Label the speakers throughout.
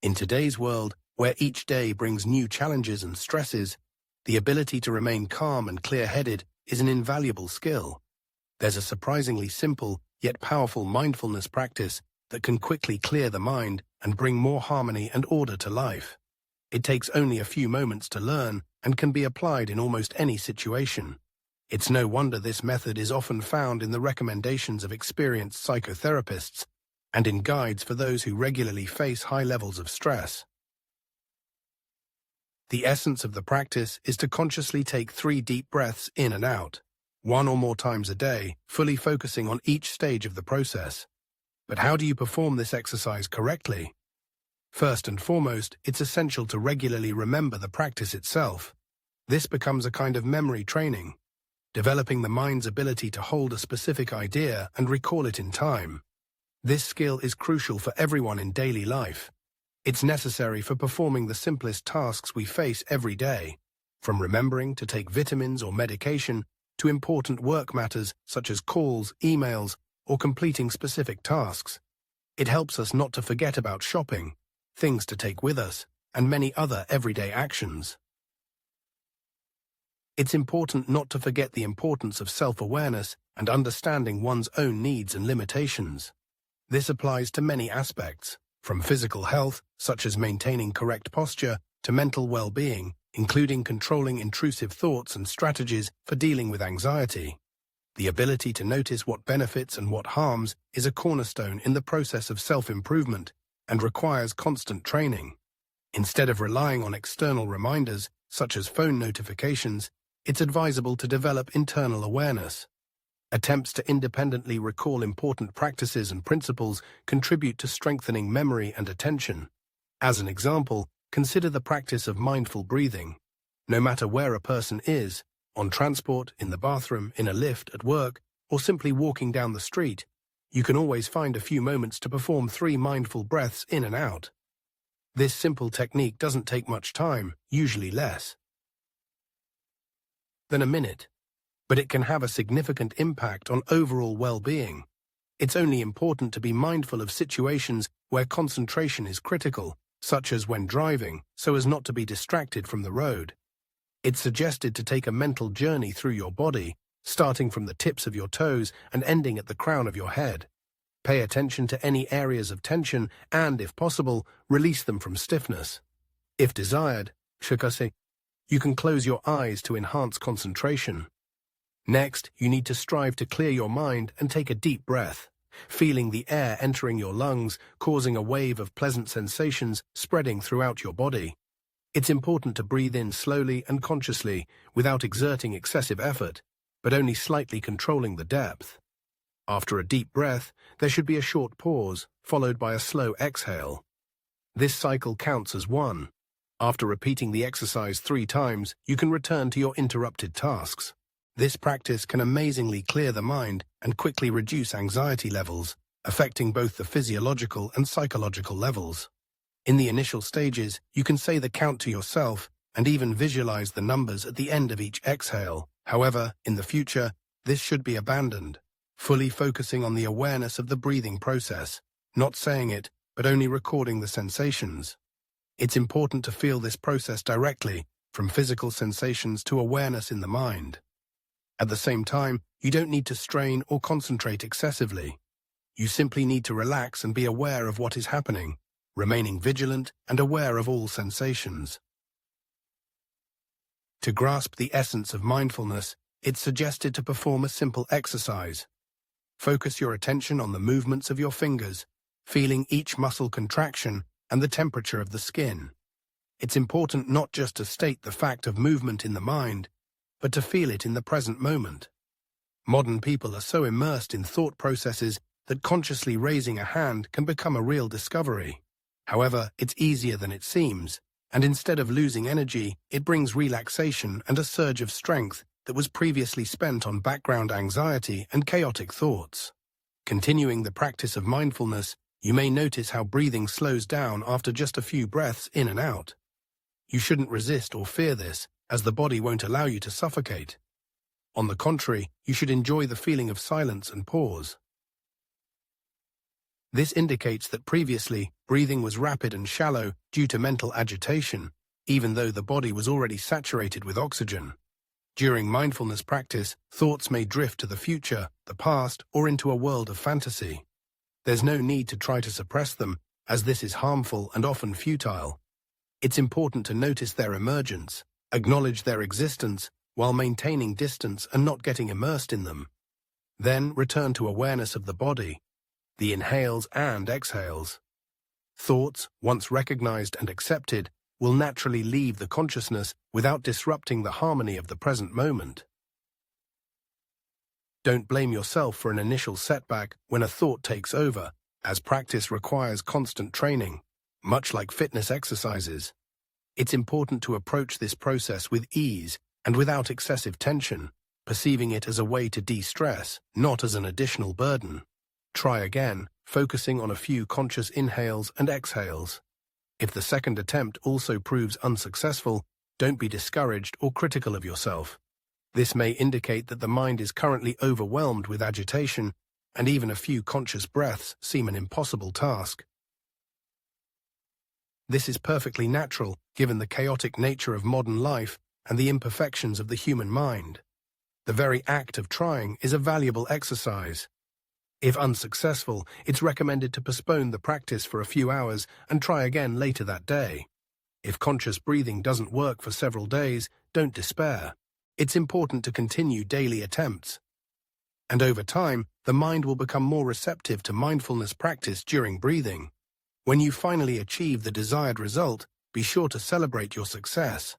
Speaker 1: In today's world, where each day brings new challenges and stresses, the ability to remain calm and clear-headed is an invaluable skill. There's a surprisingly simple, yet powerful mindfulness practice that can quickly clear the mind and bring more harmony and order to life. It takes only a few moments to learn and can be applied in almost any situation. It's no wonder this method is often found in the recommendations of experienced psychotherapists and in guides for those who regularly face high levels of stress. The essence of the practice is to consciously take 3 deep breaths in and out, 1 or more times a day, fully focusing on each stage of the process. But how do you perform this exercise correctly? First and foremost, it's essential to regularly remember the practice itself. This becomes a kind of memory training, developing the mind's ability to hold a specific idea and recall it in time. This skill is crucial for everyone in daily life. It's necessary for performing the simplest tasks we face every day, from remembering to take vitamins or medication to important work matters such as calls, emails, or completing specific tasks. It helps us not to forget about shopping, things to take with us, and many other everyday actions. It's important not to forget the importance of self-awareness and understanding one's own needs and limitations. This applies to many aspects, from physical health, such as maintaining correct posture, to mental well-being, including controlling intrusive thoughts and strategies for dealing with anxiety. The ability to notice what benefits and what harms is a cornerstone in the process of self-improvement and requires constant training. Instead of relying on external reminders, such as phone notifications, it's advisable to develop internal awareness. Attempts to independently recall important practices and principles contribute to strengthening memory and attention. As an example, consider the practice of mindful breathing. No matter where a person is, on transport, in the bathroom, in a lift, at work, or simply walking down the street, you can always find a few moments to perform 3 mindful breaths in and out. This simple technique doesn't take much time, usually less than a minute, but it can have a significant impact on overall well-being. It's only important to be mindful of situations where concentration is critical, such as when driving, so as not to be distracted from the road. It's suggested to take a mental journey through your body, starting from the tips of your toes and ending at the crown of your head. Pay attention to any areas of tension and, if possible, release them from stiffness. If desired, you can close your eyes to enhance concentration. Next, you need to strive to clear your mind and take a deep breath, feeling the air entering your lungs, causing a wave of pleasant sensations spreading throughout your body. It's important to breathe in slowly and consciously, without exerting excessive effort, but only slightly controlling the depth. After a deep breath, there should be a short pause, followed by a slow exhale. This cycle counts as 1. After repeating the exercise 3 times, you can return to your interrupted tasks. This practice can amazingly clear the mind and quickly reduce anxiety levels, affecting both the physiological and psychological levels. In the initial stages, you can say the count to yourself and even visualize the numbers at the end of each exhale. However, in the future, this should be abandoned, fully focusing on the awareness of the breathing process, not saying it, but only recording the sensations. It's important to feel this process directly, from physical sensations to awareness in the mind. At the same time, you don't need to strain or concentrate excessively. You simply need to relax and be aware of what is happening, remaining vigilant and aware of all sensations. To grasp the essence of mindfulness, it's suggested to perform a simple exercise. Focus your attention on the movements of your fingers, feeling each muscle contraction and the temperature of the skin. It's important not just to state the fact of movement in the mind, but to feel it in the present moment. Modern people are so immersed in thought processes that consciously raising a hand can become a real discovery. However, it's easier than it seems, and instead of losing energy, it brings relaxation and a surge of strength that was previously spent on background anxiety and chaotic thoughts. Continuing the practice of mindfulness, you may notice how breathing slows down after just a few breaths in and out. You shouldn't resist or fear this, as the body won't allow you to suffocate. On the contrary, you should enjoy the feeling of silence and pause. This indicates that previously, breathing was rapid and shallow due to mental agitation, even though the body was already saturated with oxygen. During mindfulness practice, thoughts may drift to the future, the past, or into a world of fantasy. There's no need to try to suppress them, as this is harmful and often futile. It's important to notice their emergence, acknowledge their existence, while maintaining distance and not getting immersed in them. Then return to awareness of the body, the inhales and exhales. Thoughts, once recognized and accepted, will naturally leave the consciousness without disrupting the harmony of the present moment. Don't blame yourself for an initial setback when a thought takes over, as practice requires constant training, much like fitness exercises. It's important to approach this process with ease and without excessive tension, perceiving it as a way to de-stress, not as an additional burden. Try again, focusing on a few conscious inhales and exhales. If the second attempt also proves unsuccessful, don't be discouraged or critical of yourself. This may indicate that the mind is currently overwhelmed with agitation, and even a few conscious breaths seem an impossible task. This is perfectly natural, given the chaotic nature of modern life and the imperfections of the human mind. The very act of trying is a valuable exercise. If unsuccessful, it's recommended to postpone the practice for a few hours and try again later that day. If conscious breathing doesn't work for several days, don't despair. It's important to continue daily attempts. And over time, the mind will become more receptive to mindfulness practice during breathing. When you finally achieve the desired result, be sure to celebrate your success.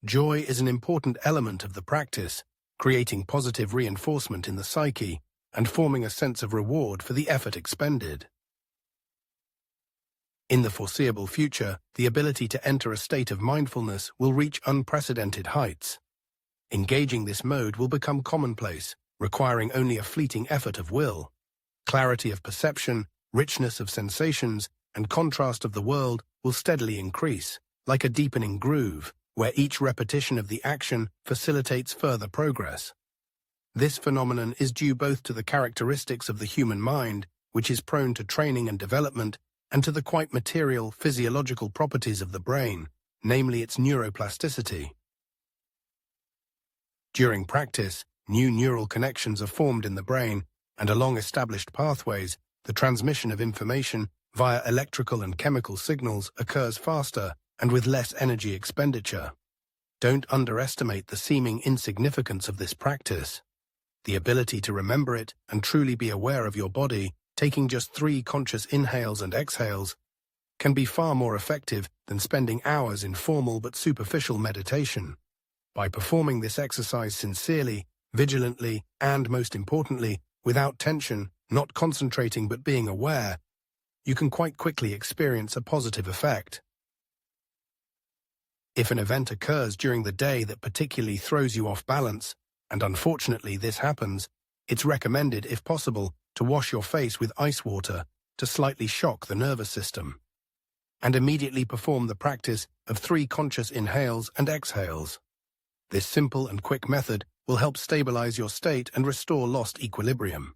Speaker 1: Joy is an important element of the practice, creating positive reinforcement in the psyche and forming a sense of reward for the effort expended. In the foreseeable future, the ability to enter a state of mindfulness will reach unprecedented heights. Engaging this mode will become commonplace, requiring only a fleeting effort of will. Clarity of perception, richness of sensations, and contrast of the world will steadily increase, like a deepening groove, where each repetition of the action facilitates further progress. This phenomenon is due both to the characteristics of the human mind, which is prone to training and development, and to the quite material physiological properties of the brain, namely its neuroplasticity. During practice, new neural connections are formed in the brain, and along established pathways, the transmission of information via electrical and chemical signals occurs faster and with less energy expenditure. Don't underestimate the seeming insignificance of this practice. The ability to remember it and truly be aware of your body, taking just 3 conscious inhales and exhales, can be far more effective than spending hours in formal but superficial meditation. By performing this exercise sincerely, vigilantly, and most importantly, without tension, not concentrating but being aware, you can quite quickly experience a positive effect. If an event occurs during the day that particularly throws you off balance, and unfortunately this happens, it's recommended, if possible, to wash your face with ice water to slightly shock the nervous system, and immediately perform the practice of 3 conscious inhales and exhales. This simple and quick method will help stabilize your state and restore lost equilibrium.